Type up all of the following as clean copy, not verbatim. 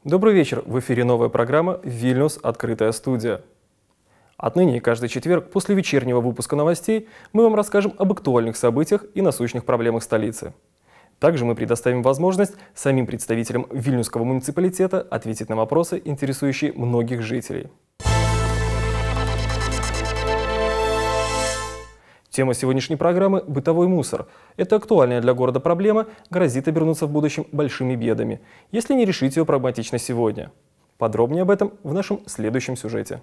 Добрый вечер! В эфире новая программа «Вильнюс. Открытая студия». Отныне каждый четверг после вечернего выпуска новостей мы вам расскажем об актуальных событиях и насущных проблемах столицы. Также мы предоставим возможность самим представителям Вильнюсского муниципалитета ответить на вопросы, интересующие многих жителей. Тема сегодняшней программы – бытовой мусор. Это актуальная для города проблема, грозит обернуться в будущем большими бедами, если не решить ее прагматично сегодня. Подробнее об этом в нашем следующем сюжете.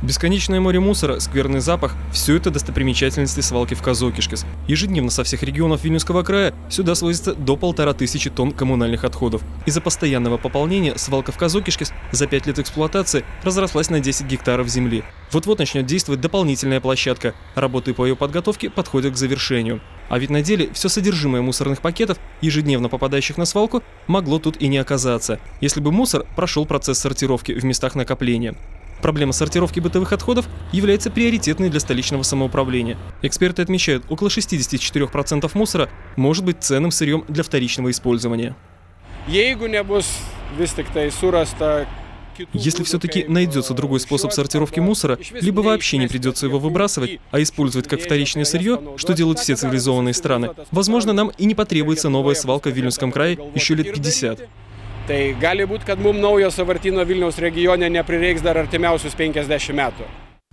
Бесконечное море мусора, скверный запах – все это достопримечательности свалки в Казокишкис. Ежедневно со всех регионов Вильнюсского края сюда свозится до 1500 тонн коммунальных отходов. Из-за постоянного пополнения свалка в Казокишкис за 5 лет эксплуатации разрослась на 10 гектаров земли. Вот-вот начнет действовать дополнительная площадка. Работы по ее подготовке подходят к завершению. А ведь на деле все содержимое мусорных пакетов, ежедневно попадающих на свалку, могло тут и не оказаться, если бы мусор прошел процесс сортировки в местах накопления. Проблема сортировки бытовых отходов является приоритетной для столичного самоуправления. Эксперты отмечают, около 64% мусора может быть ценным сырьем для вторичного использования. Если все-таки найдется другой способ сортировки мусора, либо вообще не придется его выбрасывать, а использовать как вторичное сырье, что делают все цивилизованные страны, возможно, нам и не потребуется новая свалка в Вильнюсском крае еще лет 50. Tai gali būt, kad mums naujo sąvartyno Vilniaus regione neprireiks dar artimiausius 50 metų.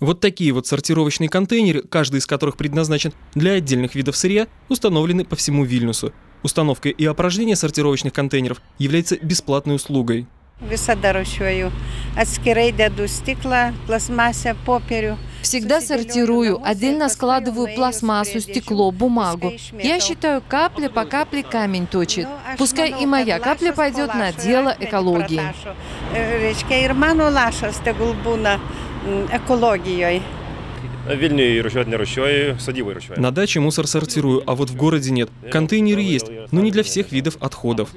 Вот такие вот сортировочные контейнеры, каждый из которых предназначен для отдельных видов сырья, установлены по всему Вильнюсу. Установка и опорождение сортировочных контейнеров является бесплатной услугой. Всегда сортирую, отдельно складываю пластмассу, стекло, бумагу. Я считаю, капля по капле камень точит. Пускай и моя капля пойдет на дело экологии. На даче мусор сортирую, а вот в городе нет. Контейнеры есть, но не для всех видов отходов.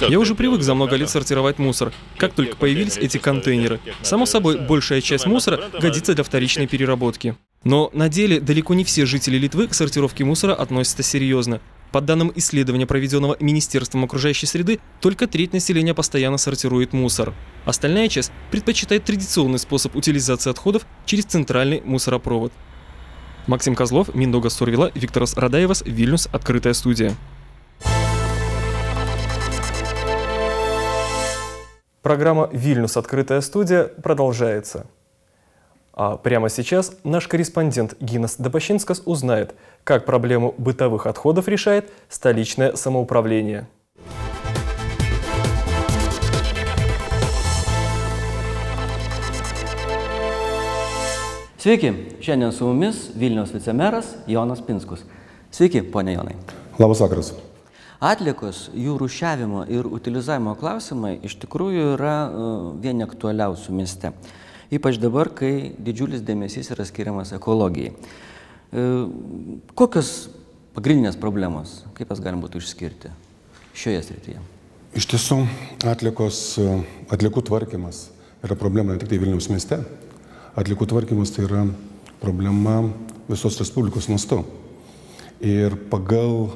Я уже привык за много лет сортировать мусор. Как только появились эти контейнеры, само собой, большая часть мусора годится для вторичной переработки. Но на деле далеко не все жители Литвы к сортировке мусора относятся серьезно. По данным исследования, проведенного Министерством окружающей среды, только треть населения постоянно сортирует мусор. Остальная часть предпочитает традиционный способ утилизации отходов через центральный мусоропровод. Максим Козлов, Миндога Сурвила, Викторос Радаевас, Вильнюс. Открытая студия. Программа «Вильнюс. Открытая студия» продолжается. А прямо сейчас наш корреспондент Гинас Добощинскас узнает, как проблему бытовых отходов решает столичное самоуправление. Sveiki, šiandien su mumis Vilniaus vicemeras Jonas Pinskus. Sveiki, ponia Jonai. Labas vakaras. Atliekos, jų rūšiavimo ir utilizavimo klausimai iš tikrųjų yra vieni aktualiausių mieste. Ypač dabar, kai didžiulis dėmesys yra skiriamas ekologijai. Kokios pagrindinės problemos, kaip jas galima būtų išskirti šioje srityje? Iš tiesų, atliekų tvarkymas yra problema ne tik tai Vilniaus mieste. Atliekų tvarkymas tai yra problema visos Respublikos mastu. Ir pagal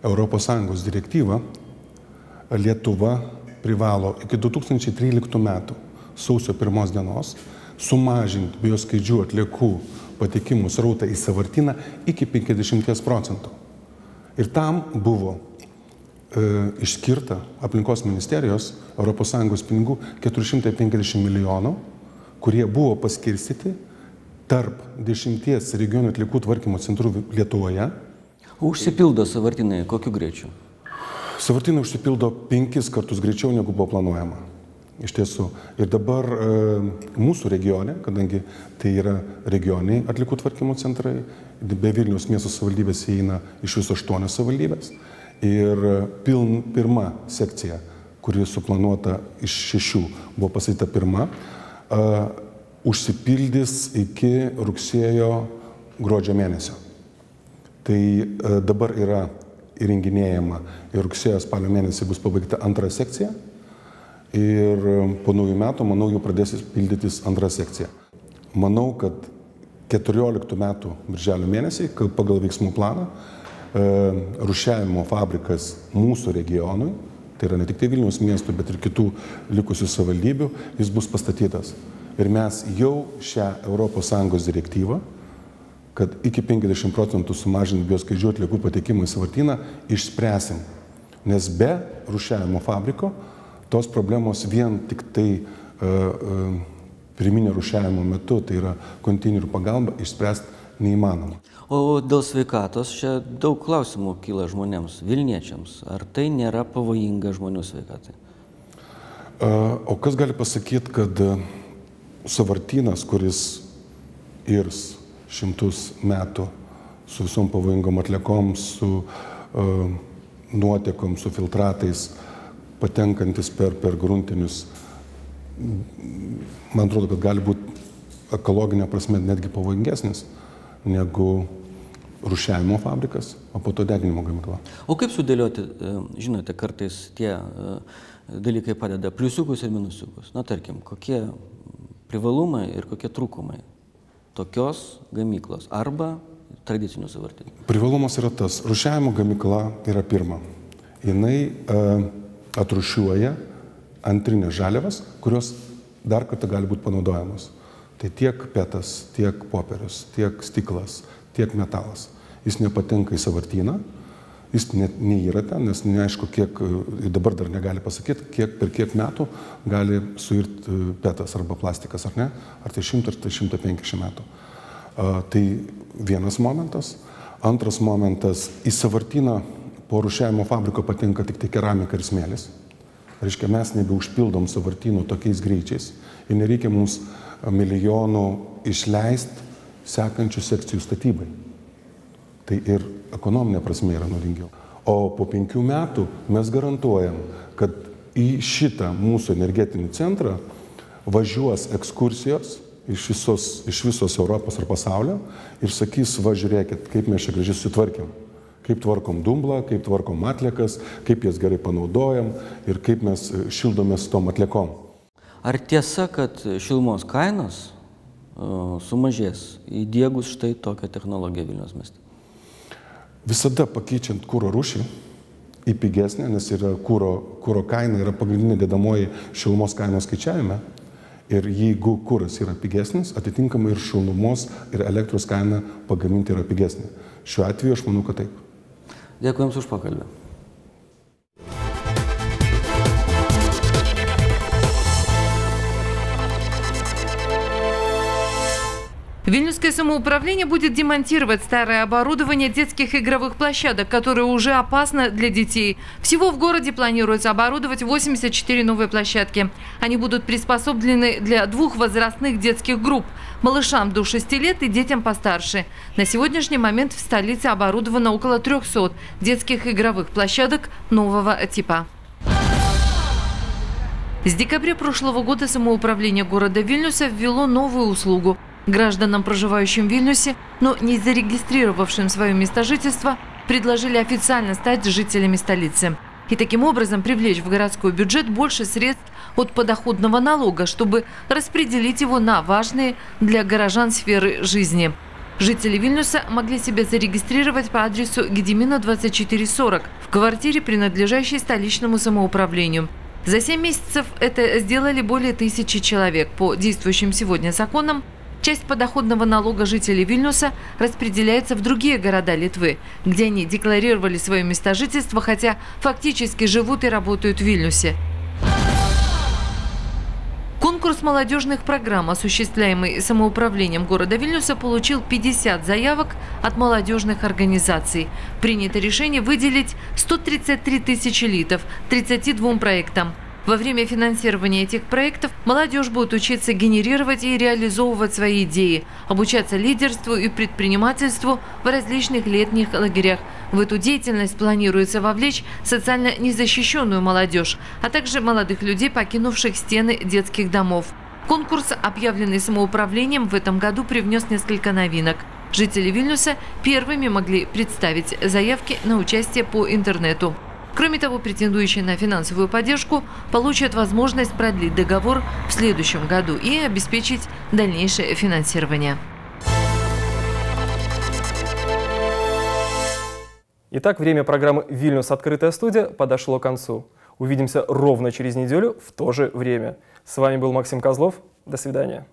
ES direktyvą Lietuva privalo iki 2013 metų sausio 1 dienos sumažinti bioskaidžių atliekų patekimų srautą į sąvartyną iki 50%. Ir tam buvo išskirta aplinkos ministerijos ES pinigų 450 milijonų, kurie buvo paskirstyti tarp 10 regionų atliekų tvarkymo centrų Lietuvoje. Užsipildo sąvartynai kokiu greičiu? Sąvartynai užsipildo 5 kartus greičiau, negu buvo planuojama. Iš tiesų. Ir dabar mūsų regione, kadangi tai yra regioniai atliekų tvarkymo centrai, be Vilniaus miesto savivaldybės įeina iš viso 8 savivaldybės. Ir pirma sekcija, kuri suplanuota iš 6, buvo pasakyta pirma, užsipildys iki rugsėjo-gruodžio mėnesio. Tai dabar yra įrenginėjama ir rugsėjo-spalio mėnesį bus pabaigta antra sekcija. Ir po naujų metų, manau, jau pradės pildytis antra sekcija. Manau, kad 14 metų birželio mėnesį, pagal veiksmų planą, rūšiavimo fabrikas mūsų regionui, tai yra ne tik tai Vilniaus miestų, bet ir kitų likusių savivaldybių, jis bus pastatytas. Ir mes jau šią ES direktyvą, kad iki 50% sumažinti bioskaidžių atliekų patekimą į sąvartyną, išspręsim. Nes be rūšiavimo fabriko tos problemos vien tik tai pirminio rūšiavimo metu, tai yra konteinerių pagalba, išspręsti neįmanoma. O dėl sveikatos čia daug klausimų kyla žmonėms, Vilniečiams. Ar tai nėra pavojinga žmonių sveikatai? O kas gali pasakyti, kad sąvartynas, kuris irs šimtus metų su visom pavojingom atliekom, su nuotekom, su filtratais, patenkantis per gruntinius, man atrodo, kad gali būti ekologinė prasme netgi pavojingesnis negu rūšiavimo fabrikas, o po to deginimo gamykla. O kaip sudėlioti, žinote, kartais tie dalykai padeda pliusiukus ir minusiukus. Na, tarkim, kokie privalumai ir kokie trūkumai tokios gamyklos arba tradicinių sąvartynų? Privalumas yra tas. Rūšiavimo gamykla yra pirma. Jinai atrūšiuoja antrinės žaliavas, kurios dar kartą gali būti panaudojamos. Tai tiek petas, tiek popierius, tiek stiklas, tiek metalas. Jis nepatenka į sąvartyną, jis neįra ten, nes neaišku, kiek, dabar dar negali pasakyti, per kiek metų gali suirti petas arba plastikas, ar ne? Ar tai 100, ar tai 150 metų. Tai vienas momentas. Antras momentas, į sąvartyną po rūšiavimo fabriko patenka tik tai keramika ir smėlis. Reiškia, mes nebeužpildom sąvartynų tokiais greičiais ir nereikia mums milijonų išleisti sekančių sekcijų statybai. Tai ir ekonominė prasme yra naudingiau. O po 5 metų mes garantuojam, kad į šitą mūsų energetinį centrą važiuos ekskursijos iš visos Europos ar pasaulio ir sakys, va, žiūrėkit, kaip mes čia gražiai susitvarkėm. Kaip tvarkom dumblą, kaip tvarkom atliekas, kaip jas gerai panaudojam ir kaip mes šildomės tom atliekom. Ar tiesa, kad šilumos kainos sumažės įdiegus štai tokią technologiją Vilniaus mieste? Visada pakeičiant kuro rūšį į pigesnę, nes yra kuro kaina yra pagrindinė dedamoji šilumos kainos skaičiavime. Ir jeigu kuras yra pigesnis, atitinkamai ir šilumos ir elektros kaina pagaminti yra pigesnė. Šiuo atveju aš manau, kad taip. Dėkui Jums už pokalbį. Вильнюсское самоуправление будет демонтировать старое оборудование детских игровых площадок, которое уже опасно для детей. Всего в городе планируется оборудовать 84 новые площадки. Они будут приспособлены для 2 возрастных детских групп – малышам до 6 лет и детям постарше. На сегодняшний момент в столице оборудовано около 300 детских игровых площадок нового типа. С декабря прошлого года самоуправление города Вильнюса ввело новую услугу. Гражданам, проживающим в Вильнюсе, но не зарегистрировавшим свое место жительства, предложили официально стать жителями столицы. И таким образом привлечь в городской бюджет больше средств от подоходного налога, чтобы распределить его на важные для горожан сферы жизни. Жители Вильнюса могли себя зарегистрировать по адресу Гедемина 2440 в квартире, принадлежащей столичному самоуправлению. За 7 месяцев это сделали более 1000 человек. По действующим сегодня законам часть подоходного налога жителей Вильнюса распределяется в другие города Литвы, где они декларировали свое место жительства, хотя фактически живут и работают в Вильнюсе. Конкурс молодежных программ, осуществляемый самоуправлением города Вильнюса, получил 50 заявок от молодежных организаций. Принято решение выделить 133 тысячи литов 32 проектам. Во время финансирования этих проектов молодежь будет учиться генерировать и реализовывать свои идеи, обучаться лидерству и предпринимательству в различных летних лагерях. В эту деятельность планируется вовлечь социально незащищенную молодежь, а также молодых людей, покинувших стены детских домов. Конкурс, объявленный самоуправлением, в этом году привнес несколько новинок. Жители Вильнюса первыми могли представить заявки на участие по интернету. Кроме того, претендующие на финансовую поддержку получат возможность продлить договор в следующем году и обеспечить дальнейшее финансирование. Итак, время программы «Вильнюс. Открытая студия» подошло к концу. Увидимся ровно через неделю в то же время. С вами был Максим Козлов. До свидания.